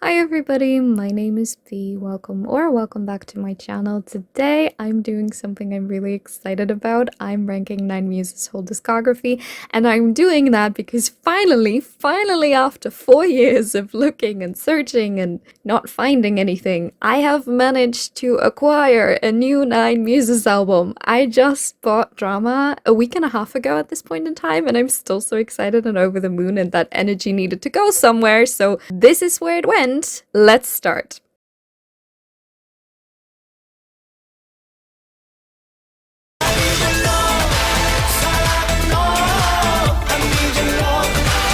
Hi everybody, my name is V. Welcome back to my channel. Today I'm doing something I'm really excited about. I'm ranking 9muses' whole discography, and I'm doing that because finally after 4 years of looking and searching and not finding anything, I have managed to acquire a new 9muses album. I just bought Drama a week and a half ago at this point in time, and I'm still so excited and over the moon, and that energy needed to go somewhere, so this is where it went. Let's start.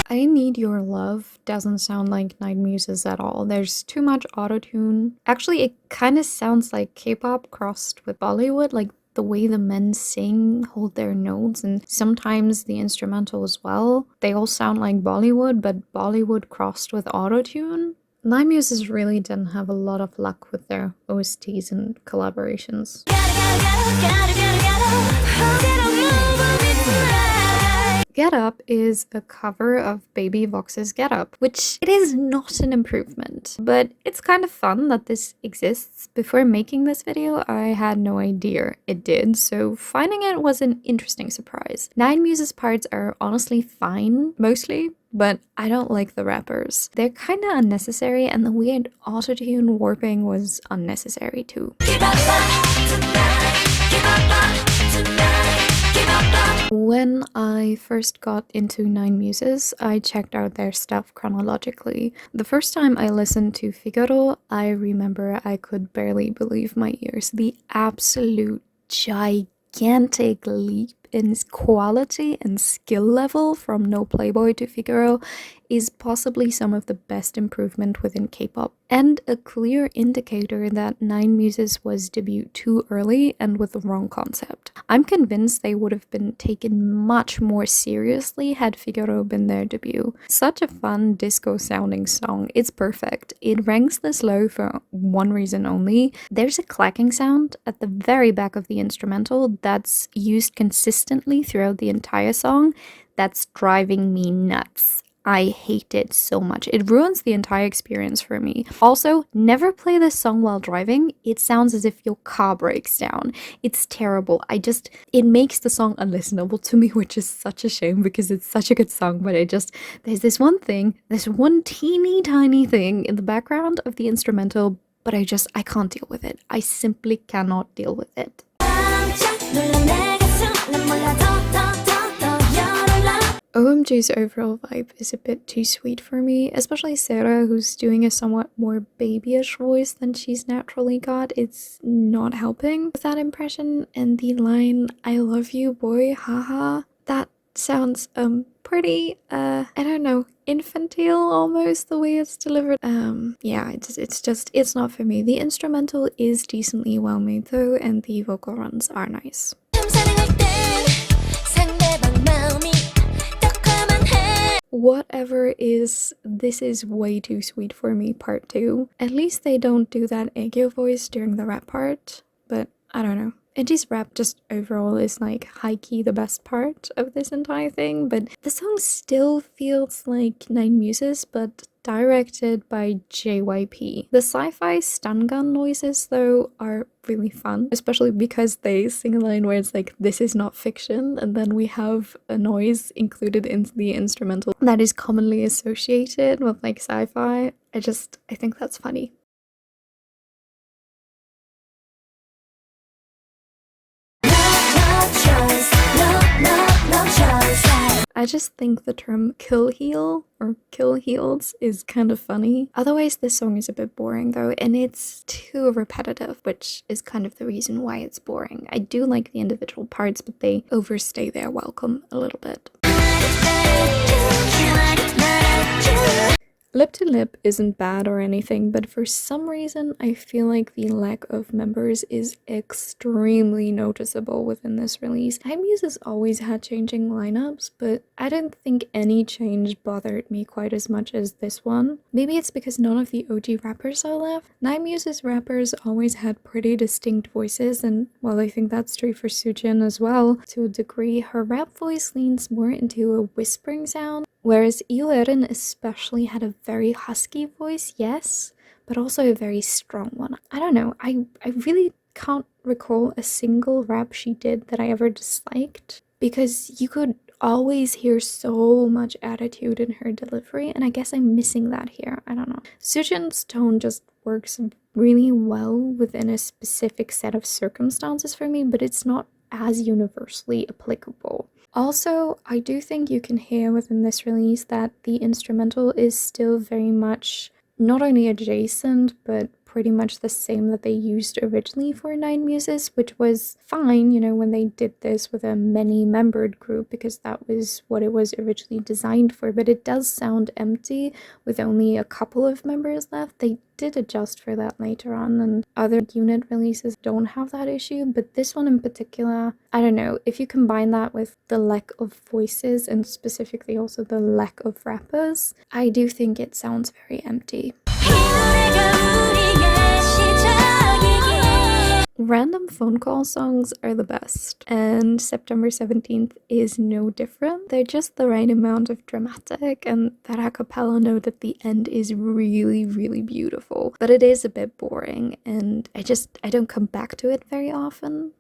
I Need Your Love doesn't sound like 9muses at all. There's too much autotune. Actually, it kind of sounds like K-pop crossed with Bollywood, like the way the men sing, hold their notes, and sometimes the instrumental as well. They all sound like Bollywood, but Bollywood crossed with autotune. 9muses really didn't have a lot of luck with their OSTs and collaborations. Get Up is a cover of Baby Vox's Get Up, which it is not an improvement, but it's kind of fun that this exists. Before making this video, I had no idea it did, so finding it was an interesting surprise. 9muses parts are honestly fine, mostly, but I don't like the rappers. They're kinda unnecessary, and the weird autotune warping was unnecessary too. When I first got into 9muses, I checked out their stuff chronologically. The first time I listened to Figaro, I remember I could barely believe my ears. The absolute gigantic leap in quality and skill level from No Playboy to Figaro is possibly some of the best improvement within K-pop, and a clear indicator that 9muses was debuted too early and with the wrong concept. I'm convinced they would have been taken much more seriously had Figaro been their debut. Such a fun disco sounding song, it's perfect. It ranks this low for one reason only. There's a clacking sound at the very back of the instrumental that's used consistently throughout the entire song that's driving me nuts. I hate it so much. It ruins the entire experience for me. Also, never play this song while driving. It sounds as if your car breaks down. It's terrible. It makes the song unlistenable to me, which is such a shame because it's such a good song, but there's this one teeny tiny thing in the background of the instrumental, but I can't deal with it. I simply cannot deal with it. OMG's overall vibe is a bit too sweet for me, especially Sarah, who's doing a somewhat more babyish voice than she's naturally got. It's not helping with that impression, and the line, "I love you, boy, haha," that sounds pretty I don't know, infantile almost, the way it's delivered. Yeah, it's not for me. The instrumental is decently well made though, and the vocal runs are nice. Whatever is This Is Way Too Sweet For Me Part 2. At least they don't do that aegyo voice during the rap part, but I don't know. Edgy's rap just overall is like high-key the best part of this entire thing, but the song still feels like 9muses, but directed by JYP. The sci-fi stun gun noises though are really fun, especially because they sing a line where it's like, "This is not fiction," and then we have a noise included into the instrumental that is commonly associated with like sci-fi. I think that's funny. I just think the term kill heel or kill heels is kind of funny. Otherwise, this song is a bit boring though, and it's too repetitive, which is kind of the reason why it's boring. I do like the individual parts, but they overstay their welcome a little bit. Lip to Lip isn't bad or anything, but for some reason I feel like the lack of members is extremely noticeable within this release. 9muses always had changing lineups, but I didn't think any change bothered me quite as much as this one. Maybe it's because none of the OG rappers are left. 9muses rappers always had pretty distinct voices, and while I think that's true for Soojin as well, to a degree, her rap voice leans more into a whispering sound. Whereas Iuerin especially had a very husky voice, yes, but also a very strong one. I don't know, I really can't recall a single rap she did that I ever disliked because you could always hear so much attitude in her delivery, and I guess I'm missing that here. I don't know. Sujin's tone just works really well within a specific set of circumstances for me, but it's not as universally applicable. Also, I do think you can hear within this release that the instrumental is still very much not only adjacent, but pretty much the same that they used originally for 9muses, which was fine, you know, when they did this with a many-membered group, because that was what it was originally designed for, but it does sound empty with only a couple of members left. They did adjust for that later on, and other unit releases don't have that issue, but this one in particular, I don't know, if you combine that with the lack of voices and specifically also the lack of rappers, I do think it sounds very empty. Random phone call songs are the best, and September 17th is no different. They're just the right amount of dramatic, and that a cappella note at the end is really, really beautiful. But it is a bit boring, and I don't come back to it very often.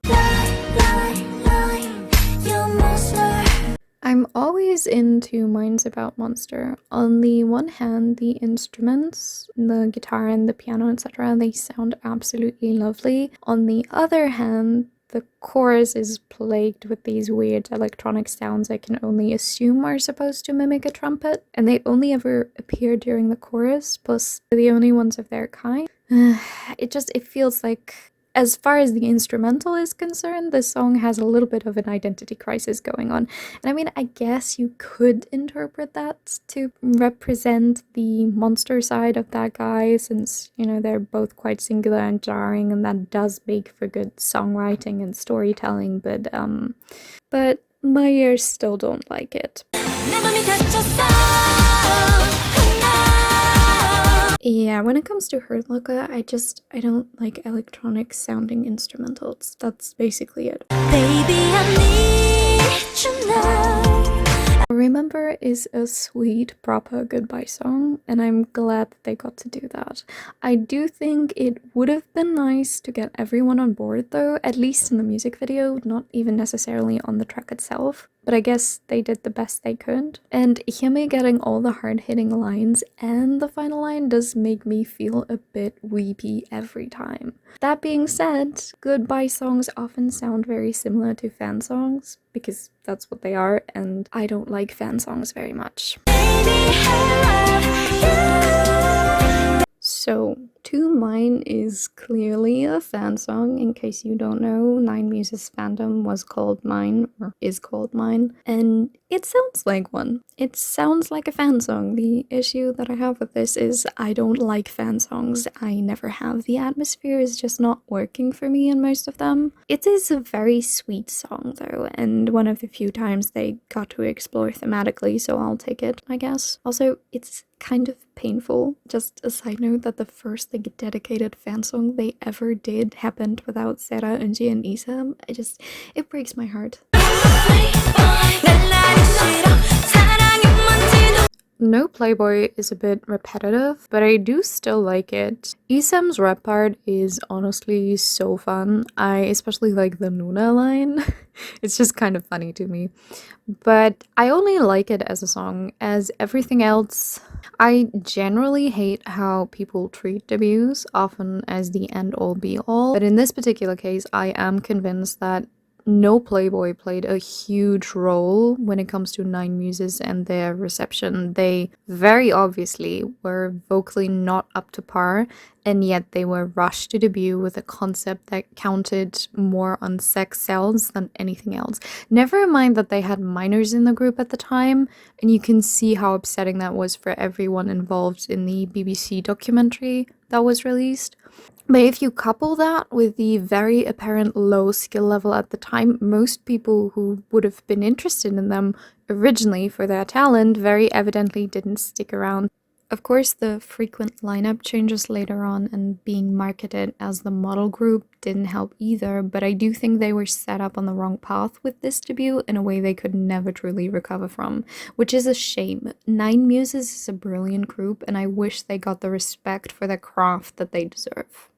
I'm always in two minds about Monster. On the one hand, the instruments, the guitar and the piano, etc., they sound absolutely lovely. On the other hand, the chorus is plagued with these weird electronic sounds I can only assume are supposed to mimic a trumpet, and they only ever appear during the chorus, plus they're the only ones of their kind. It feels like, as far as the instrumental is concerned, this song has a little bit of an identity crisis going on. And I mean, I guess you could interpret that to represent the monster side of that guy, since, you know, they're both quite singular and jarring, and that does make for good songwriting and storytelling, but my ears still don't like it. Yeah, when it comes to Hurt Locker, I don't like electronic sounding instrumentals. That's basically it. Baby, I need you now. Remember is a sweet, proper goodbye song, and I'm glad that they got to do that. I do think it would have been nice to get everyone on board though, at least in the music video, not even necessarily on the track itself. But I guess they did the best they could. And Hyumi getting all the hard-hitting lines and the final line does make me feel a bit weepy every time. That being said, goodbye songs often sound very similar to fan songs, because that's what they are, and I don't like fan songs very much. So, To Mine is clearly a fan song. In case you don't know, 9muses fandom was called Mine, or is called Mine, and it sounds like one. It sounds like a fan song. The issue that I have with this is I don't like fan songs. I never have. The atmosphere is just not working for me in most of them. It is a very sweet song though, and one of the few times they got to explore thematically, so I'll take it, I guess. Also, it's kind of painful. Just a side note that the first like dedicated fan song they ever did happened without Sera, Eunji, and Isam. It breaks my heart. No Playboy is a bit repetitive, but I do still like it. Isam's rap part is honestly so fun. I especially like the Nuna line. It's just kind of funny to me. But I only like it as a song. As everything else, I generally hate how people treat debuts, often as the end-all be-all. But in this particular case, I am convinced that No Playboy played a huge role when it comes to 9muses and their reception. They very obviously were vocally not up to par, and yet they were rushed to debut with a concept that counted more on sex sells than anything else. Never mind that they had minors in the group at the time, and you can see how upsetting that was for everyone involved in the BBC documentary that was released. But if you couple that with the very apparent low skill level at the time, most people who would have been interested in them originally for their talent very evidently didn't stick around. Of course, the frequent lineup changes later on and being marketed as the model group didn't help either, but I do think they were set up on the wrong path with this debut in a way they could never truly recover from, which is a shame. 9muses is a brilliant group, and I wish they got the respect for their craft that they deserve.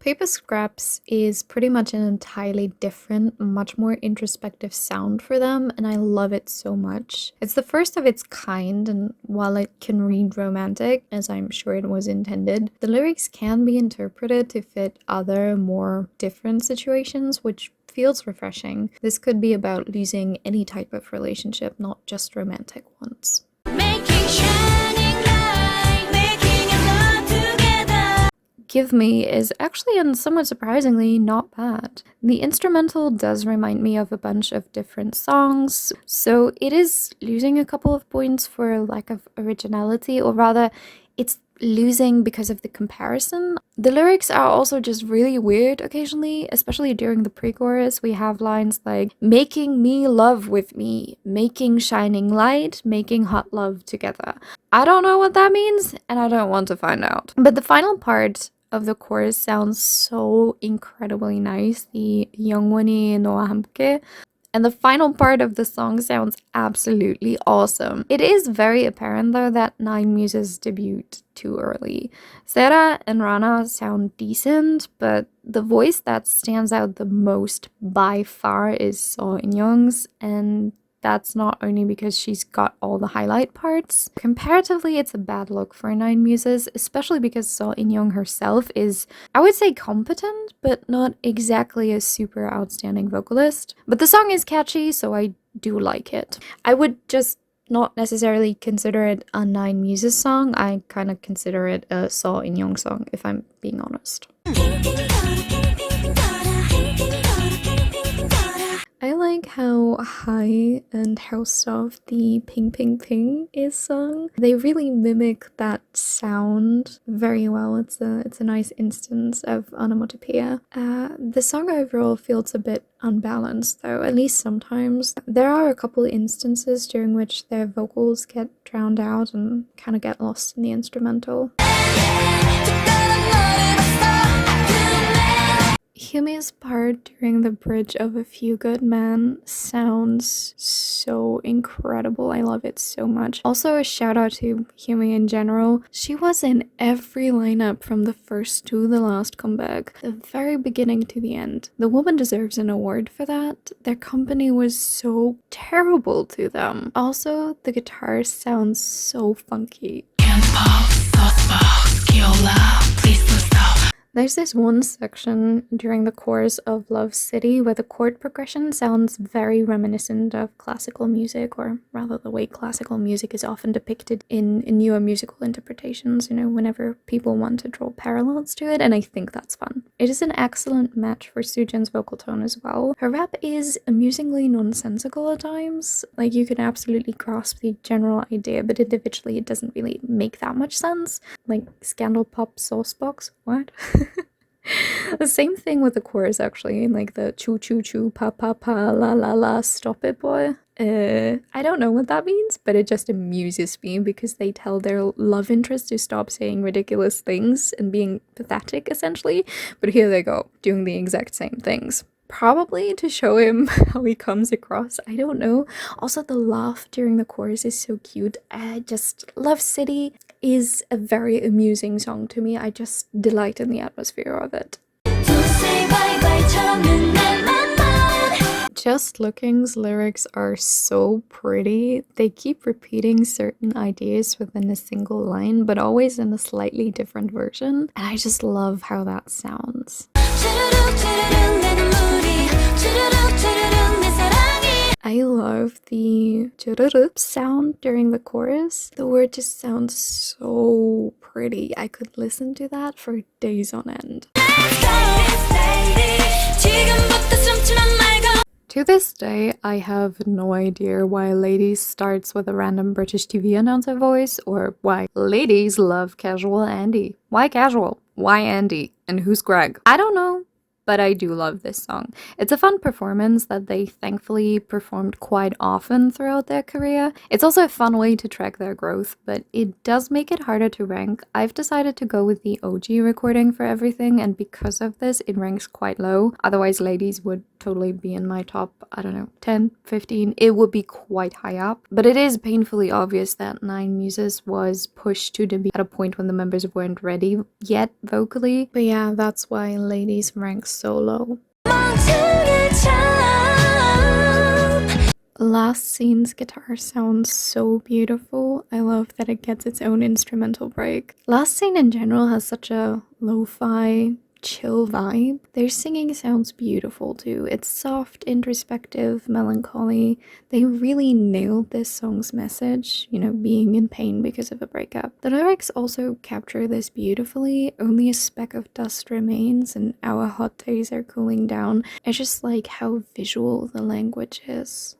Paper Scraps is pretty much an entirely different, much more introspective sound for them, and I love it so much. It's the first of its kind, and while it can read romantic, as I'm sure it was intended, the lyrics can be interpreted to fit other, more different situations, which feels refreshing. This could be about losing any type of relationship, not just romantic ones. Give Me is actually, and somewhat surprisingly, not bad. The instrumental does remind me of a bunch of different songs, so it is losing a couple of points for lack of originality, or rather, it's losing because of the comparison. The lyrics are also just really weird occasionally, especially during the pre-chorus. We have lines like, making me love with me, making shining light, making hot love together. I don't know what that means, and I don't want to find out. But the final part of the chorus sounds so incredibly nice. The 영원히 너와 함께. And the final part of the song sounds absolutely awesome. It is very apparent though that 9muses debuted too early. Sera and Rana sound decent, but the voice that stands out the most by far is So In-young's, and that's not only because she's got all the highlight parts. Comparatively, it's a bad look for 9muses, especially because So In-young herself is, I would say, competent, but not exactly a super outstanding vocalist. But the song is catchy, so I do like it. I would just not necessarily consider it a 9muses song. I kind of consider it a So In-young song, if I'm being honest. I like how high and how soft the Ping Ping Ping is sung. They really mimic that sound very well. It's a nice instance of onomatopoeia. The song overall feels a bit unbalanced though, at least sometimes. There are a couple instances during which their vocals get drowned out and kind of get lost in the instrumental. Hyumi's part during the bridge of A Few Good Men sounds so incredible. I love it so much. Also, a shout out to Hyumi in general. She was in every lineup from the first to the last comeback, the very beginning to the end. The woman deserves an award for that. Their company was so terrible to them. Also, the guitar sounds so funky. There's this one section during the chorus of Love City where the chord progression sounds very reminiscent of classical music, or rather the way classical music is often depicted in newer musical interpretations, you know, whenever people want to draw parallels to it, and I think that's fun. It is an excellent match for Soojin's vocal tone as well. Her rap is amusingly nonsensical at times. Like, you can absolutely grasp the general idea, but individually it doesn't really make that much sense. Like, Scandal Pop Saucebox? What? The same thing with the chorus, actually, like the choo choo choo pa pa pa la la la stop it boy. I don't know what that means, but it just amuses me because they tell their love interest to stop saying ridiculous things and being pathetic, essentially. But here they go, doing the exact same things. Probably to show him how he comes across, I don't know. Also, the laugh during the chorus is so cute. Love City is a very amusing song to me. I just delight in the atmosphere of it. Just Looking's lyrics are so pretty. They keep repeating certain ideas within a single line, but always in a slightly different version. And I just love how that sounds. I love the 주르륵 sound during the chorus. The word just sounds so pretty. I could listen to that for days on end. To this day, I have no idea why Ladies starts with a random British TV announcer voice, or why ladies love Casual Andy. Why Casual? Why Andy? And who's Greg? I don't know, but I do love this song. It's a fun performance that they thankfully performed quite often throughout their career. It's also a fun way to track their growth, but it does make it harder to rank. I've decided to go with the OG recording for everything, and because of this, it ranks quite low. Otherwise, Ladies would totally be in my top, I don't know, 10, 15. It would be quite high up. But it is painfully obvious that 9muses was pushed to debut at a point when the members weren't ready yet vocally. But yeah, that's why Ladies ranks so low. Last Scene's guitar sounds so beautiful. I love that it gets its own instrumental break. Last Scene in general has such a lo-fi, chill vibe. Their singing sounds beautiful too. It's soft, introspective, melancholy. They really nailed this song's message, you know, being in pain because of a breakup. The lyrics also capture this beautifully. Only a speck of dust remains and our hot days are cooling down. I just like how visual the language is.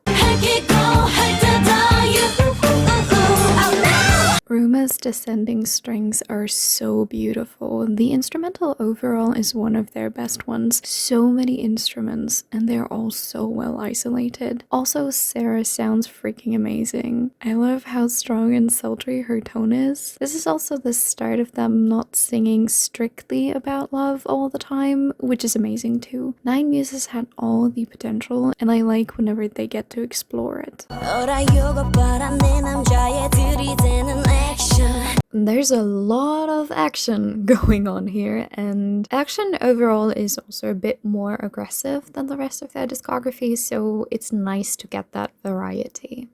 Ruma's descending strings are so beautiful. The instrumental overall is one of their best ones. So many instruments and they're all so well isolated. Also, Sarah sounds freaking amazing. I love how strong and sultry her tone is. This is also the start of them not singing strictly about love all the time, which is amazing too. 9muses had all the potential and I like whenever they get to explore it. There's a lot of action going on here, and action overall is also a bit more aggressive than the rest of their discography, so it's nice to get that variety.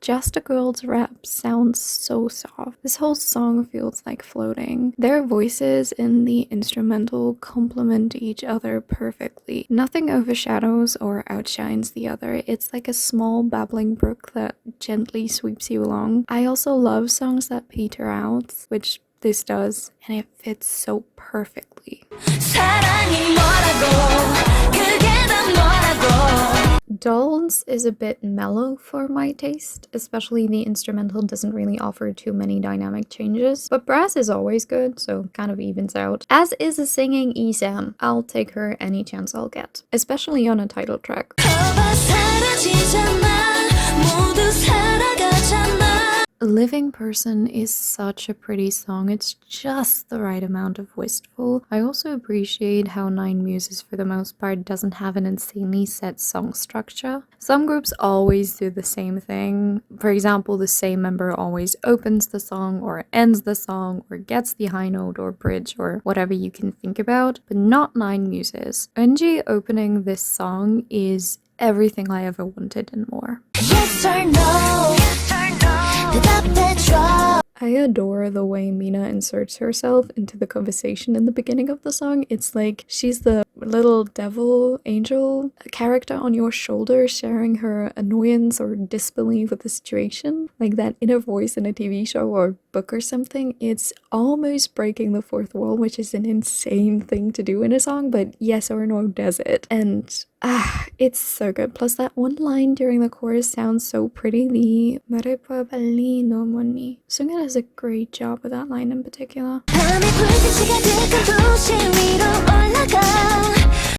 Just a Girl's rap sounds so soft. This whole song feels like floating. Their voices in the instrumental complement each other perfectly. Nothing overshadows or outshines the other. It's like a small babbling brook that gently sweeps you along. I also love songs that peter out, which this does, and it fits so perfectly. Dolls is a bit mellow for my taste, especially the instrumental doesn't really offer too many dynamic changes, but brass is always good, so kind of evens out. As is a singing Esam. I'll take her any chance I'll get, especially on a title track. Living Person is such a pretty song. It's just the right amount of wistful. I also appreciate how 9muses for the most part doesn't have an insanely set song structure. Some groups always do the same thing. For example, the same member always opens the song or ends the song or gets the high note or bridge or whatever you can think about, but not 9muses. Unji opening this song is everything I ever wanted and more. Yes or no? I adore the way Mina inserts herself into the conversation in the beginning of the song. It's like she's the little devil angel character on your shoulder sharing her annoyance or disbelief with the situation. Like that inner voice in a TV show or book or something. It's almost breaking the fourth wall, which is an insane thing to do in a song, but Yes or No does it. And it's so good. Plus that one line during the chorus sounds so pretty. The Marepa Ballino Moni. Sungha does a great job with that line in particular.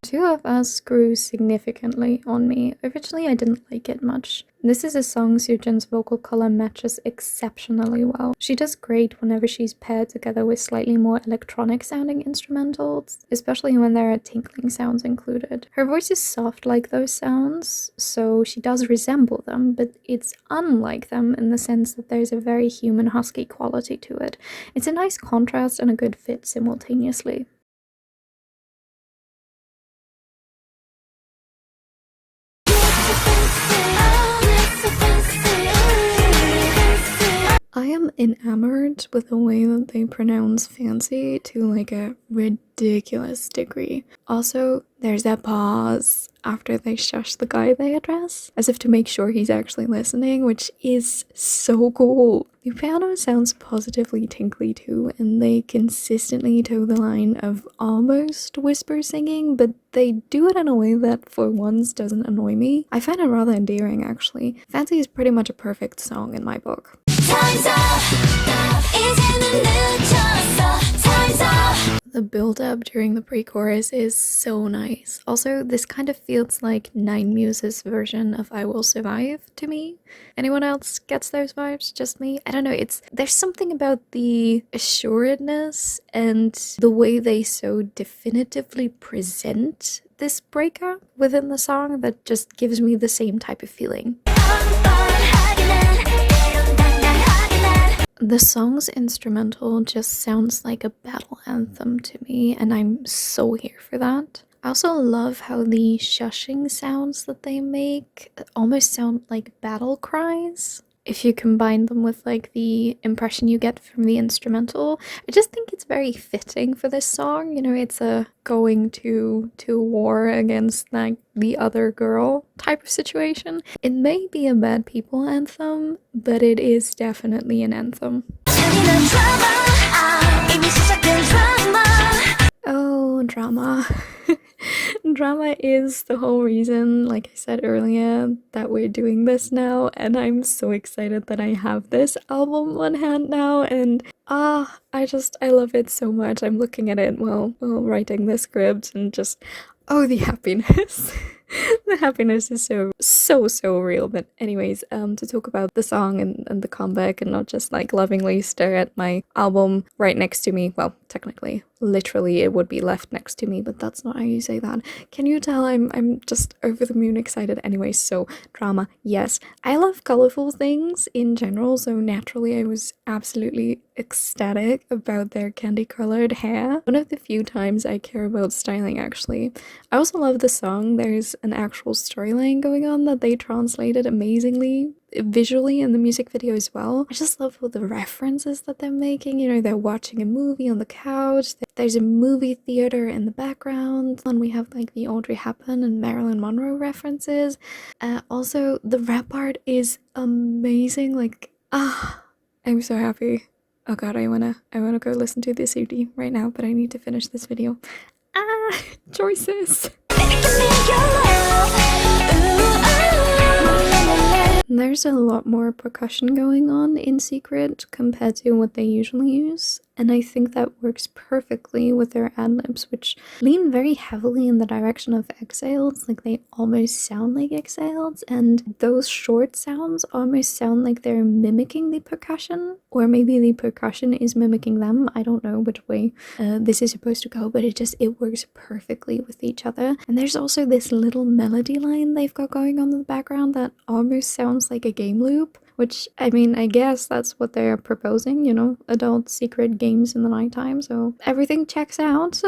Two of Us grew significantly on me. Originally, I didn't like it much. This is a song Seojin's vocal color matches exceptionally well. She does great whenever she's paired together with slightly more electronic sounding instrumentals, especially when there are tinkling sounds included. Her voice is soft like those sounds, so she does resemble them, but it's unlike them in the sense that there's a very human husky quality to it. It's a nice contrast and a good fit simultaneously. I am enamored with the way that they pronounce fancy to like a ridiculous degree. Also, there's that pause after they shush the guy they address, as if to make sure he's actually listening, which is so cool. The piano sounds positively tinkly too, and they consistently toe the line of almost whisper singing, but they do it in a way that for once doesn't annoy me. I find it rather endearing actually. Fancy is pretty much a perfect song in my book. Time's up. The build-up during the pre-chorus is so nice. Also, this kind of feels like 9muses' version of I Will Survive to me. Anyone else gets those vibes? Just me? I don't know, there's something about the assuredness and the way they so definitively present this breakup within the song that just gives me the same type of feeling. The song's instrumental just sounds like a battle anthem to me, and I'm so here for that. I also love how the shushing sounds that they make almost sound like battle cries. If you combine them with like the impression you get from the instrumental, I just think it's very fitting for this song. You know, it's a going to war against like the other girl type of situation. It may be a bad people anthem, but it is definitely an anthem. Oh, drama. Drama is the whole reason, like I said earlier, that we're doing this now, and I'm so excited that I have this album on hand now, and I love it so much. I'm looking at it while writing the script and just, oh, the happiness. The happiness is so real. But anyways, to talk about the song and the comeback and not just like lovingly stare at my album right next to me. Well, technically, literally it would be left next to me, but that's not how you say that. Can you tell I'm just over the moon excited? Anyways, so drama, yes. I love colorful things in general, so naturally I was absolutely ecstatic about their candy colored hair. One of the few times I care about styling, actually. I also love the song. There's an actual storyline going on that they translated amazingly visually in the music video as well. I just love all the references that they're making. You know, they're watching a movie on the couch. There's a movie theater in the background. And we have like the Audrey Hepburn and Marilyn Monroe references. Also, the rap part is amazing. Like, I'm so happy. Oh god, I wanna go listen to this CD right now, but I need to finish this video. Choices. There's a lot more percussion going on in Secret compared to what they usually use, and I think that works perfectly with their ad-libs, which lean very heavily in the direction of exhales. Like, they almost sound like exhales, and those short sounds almost sound like they're mimicking the percussion, or maybe the percussion is mimicking them. I don't know which way this is supposed to go, but it works perfectly with each other. And there's also this little melody line they've got going on in the background that almost sounds like a game loop, which, I mean, I guess that's what they're proposing, you know, adult secret games in the nighttime, so everything checks out.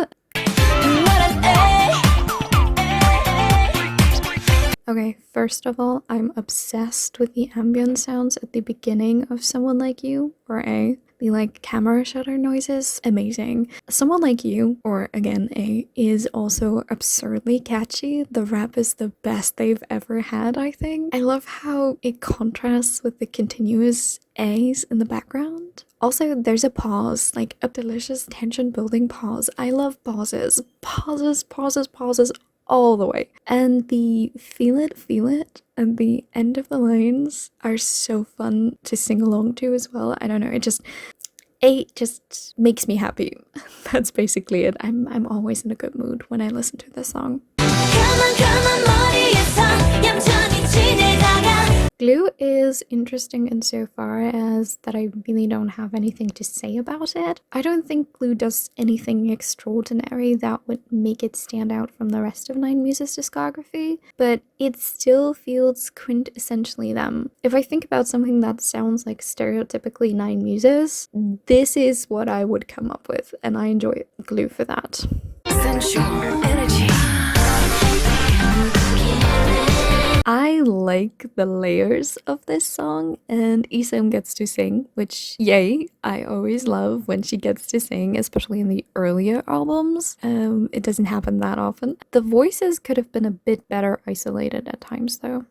Okay, first of all, I'm obsessed with the ambient sounds at the beginning of Someone Like You, or A. The like camera shutter noises, amazing. Someone Like You, or again A, is also absurdly catchy. The rap is the best they've ever had, I think. I love how it contrasts with the continuous A's in the background. Also, there's a pause, like a delicious tension building pause. I love pauses. Pauses all the way. And the feel it and the end of the lines are so fun to sing along to as well. I don't know, it just makes me happy. That's basically it. I'm always in a good mood when I listen to this song. Glue is interesting insofar as that I really don't have anything to say about it. I don't think Glue does anything extraordinary that would make it stand out from the rest of 9muses' discography, but it still feels quintessentially them. If I think about something that sounds like stereotypically 9muses, this is what I would come up with, and I enjoy Glue for that. Sensual energy. I like the layers of this song, and Isam gets to sing, which, yay, I always love when she gets to sing, especially in the earlier albums. It doesn't happen that often. The voices could have been a bit better isolated at times, though.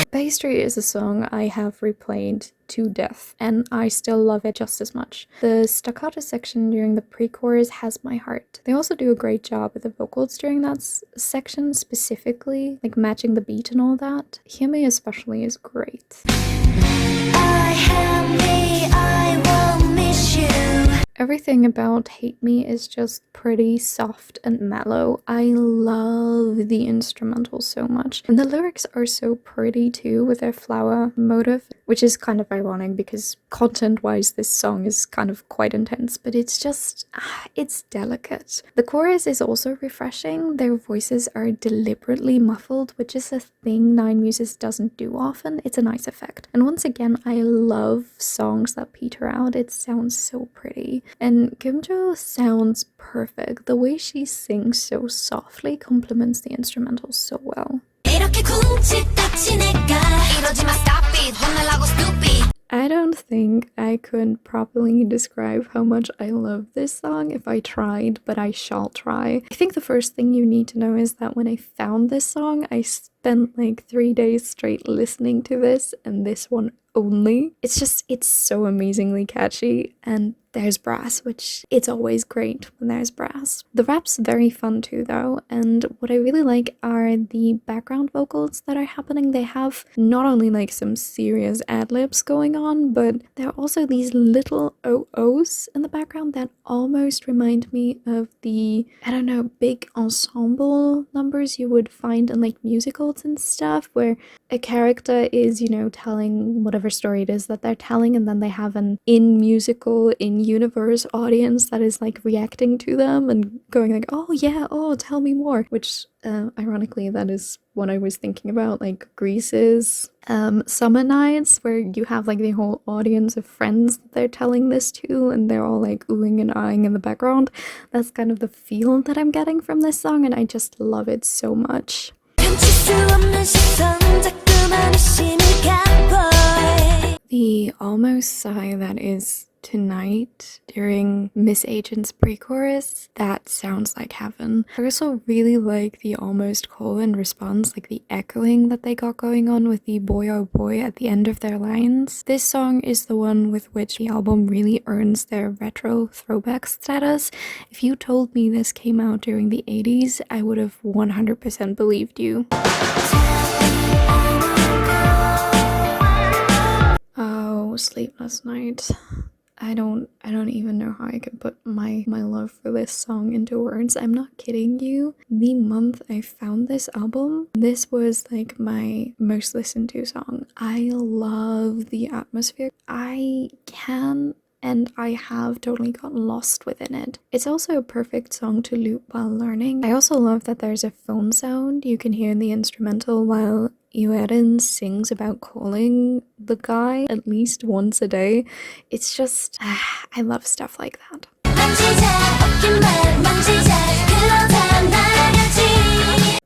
Pastry is a song I have replayed to death, and I still love it just as much. The staccato section during the pre-chorus has my heart. They also do a great job with the vocals during that section specifically, like matching the beat and all that. Hear Me especially is great. I Everything about Hate Me is just pretty soft and mellow. I love the instrumental so much. And the lyrics are so pretty too with their flower motive, which is kind of ironic because content-wise this song is kind of quite intense, but it's just, it's delicate. The chorus is also refreshing. Their voices are deliberately muffled, which is a thing 9muses doesn't do often. It's a nice effect. And once again, I love songs that peter out. It sounds so pretty. And Kimjo sounds perfect. The way she sings so softly complements the instrumental so well. I don't think I could properly describe how much I love this song if I tried, but I shall try. I think the first thing you need to know is that when I found this song, I spent like 3 days straight listening to this and this one only. It's so amazingly catchy, and there's brass, which it's always great when there's brass. The rap's very fun too though, and what I really like are the background vocals that are happening. They have not only like some serious ad-libs going on, but there are also these little OOs in the background that almost remind me of the, I don't know, big ensemble numbers you would find in like musicals and stuff, where a character is, you know, telling whatever story it is that they're telling, and then they have an in-musical, in-universe audience that is like reacting to them and going like, oh yeah, oh tell me more, which ironically that is what I was thinking about, like Greece's summer nights, where you have like the whole audience of friends that they're telling this to and they're all like oohing and ahhing in the background. That's kind of the feel that I'm getting from this song, and I just love it so much. The almost sigh that is Tonight during Miss Agent's pre-chorus, that sounds like heaven. I also really like the almost call and response, like the echoing that they got going on with the boy oh boy at the end of their lines. This song is the one with which the album really earns their retro throwback status. If you told me this came out during the 80s, I would have 100% believed you. Oh, Sleepless Night. I don't even know how I could put my love for this song into words. I'm not kidding you. The month I found this album, this was like my most listened to song. I love the atmosphere. I can and I have totally gotten lost within it. It's also a perfect song to loop while learning. I also love that there's a phone sound you can hear in the instrumental while Yuerin sings about calling the guy at least once a day. It's just, I love stuff like that.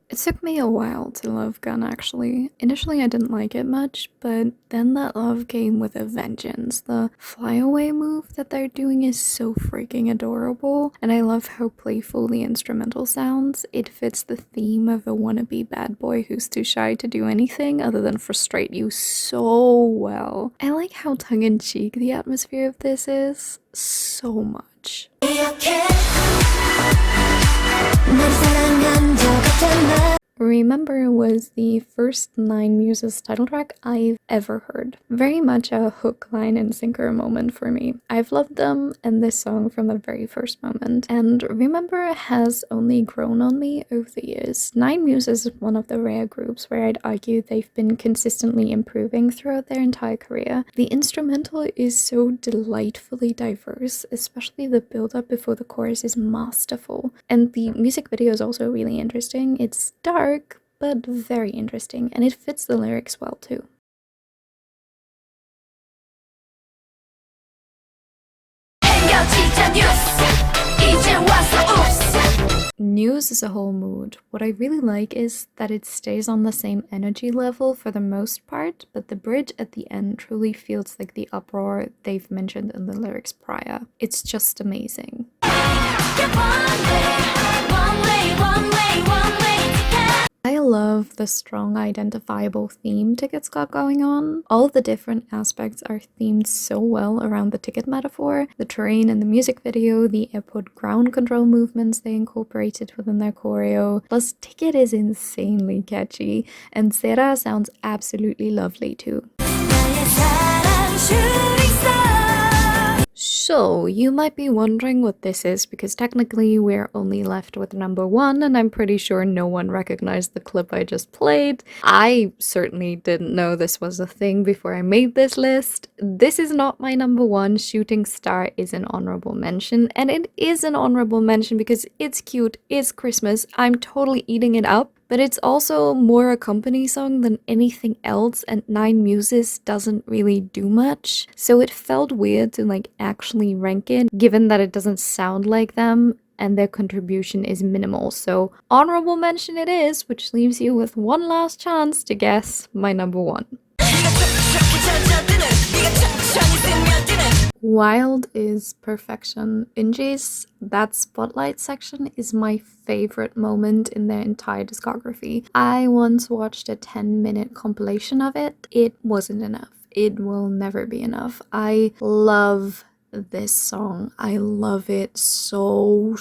It took me a while to love Gun actually. Initially I didn't like it much, but then that love came with a vengeance. The flyaway move that they're doing is so freaking adorable, and I love how playful the instrumental sounds. It fits the theme of a wannabe bad boy who's too shy to do anything other than frustrate you so well. I like how tongue-in-cheek the atmosphere of this is so much. Remember was the first 9muses title track I've ever heard. Very much a hook, line, and sinker moment for me. I've loved them and this song from the very first moment, and Remember has only grown on me over the years. 9muses is one of the rare groups where I'd argue they've been consistently improving throughout their entire career. The instrumental is so delightfully diverse, especially the build-up before the chorus is masterful, and the music video is also really interesting. It's dark, but very interesting, and it fits the lyrics well too. News is a whole mood. What I really like is that it stays on the same energy level for the most part, but the bridge at the end truly feels like the uproar they've mentioned in the lyrics prior. It's just amazing. I love the strong identifiable theme Ticket's got going on. All of the different aspects are themed so well around the Ticket metaphor, the terrain in the music video, the airport ground control movements they incorporated within their choreo. Plus, Ticket is insanely catchy, and Sera sounds absolutely lovely too. So, you might be wondering what this is because technically we're only left with number one, and I'm pretty sure no one recognized the clip I just played. I certainly didn't know this was a thing before I made this list. This is not my number one. Shooting Star is an honorable mention, and it is an honorable mention because it's cute, it's Christmas, I'm totally eating it up. But it's also more a company song than anything else, and 9muses doesn't really do much. So it felt weird to like actually rank it, given that it doesn't sound like them and their contribution is minimal. So honorable mention it is, which leaves you with one last chance to guess my number one. Wild is perfection. Inji's That Spotlight section is my favorite moment in their entire discography. I once watched a 10-minute compilation of it. It wasn't enough. It will never be enough. I love this song. I love it so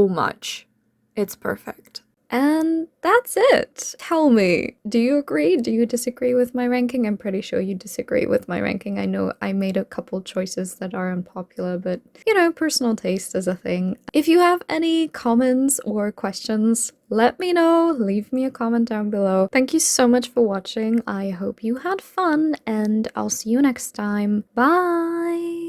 much. It's perfect. And that's it. Tell me, do you agree? Do you disagree with my ranking? I'm pretty sure you disagree with my ranking. I know I made a couple choices that are unpopular, but you know, personal taste is a thing. If you have any comments or questions, let me know. Leave me a comment down below. Thank you so much for watching. I hope you had fun, and I'll see you next time. Bye!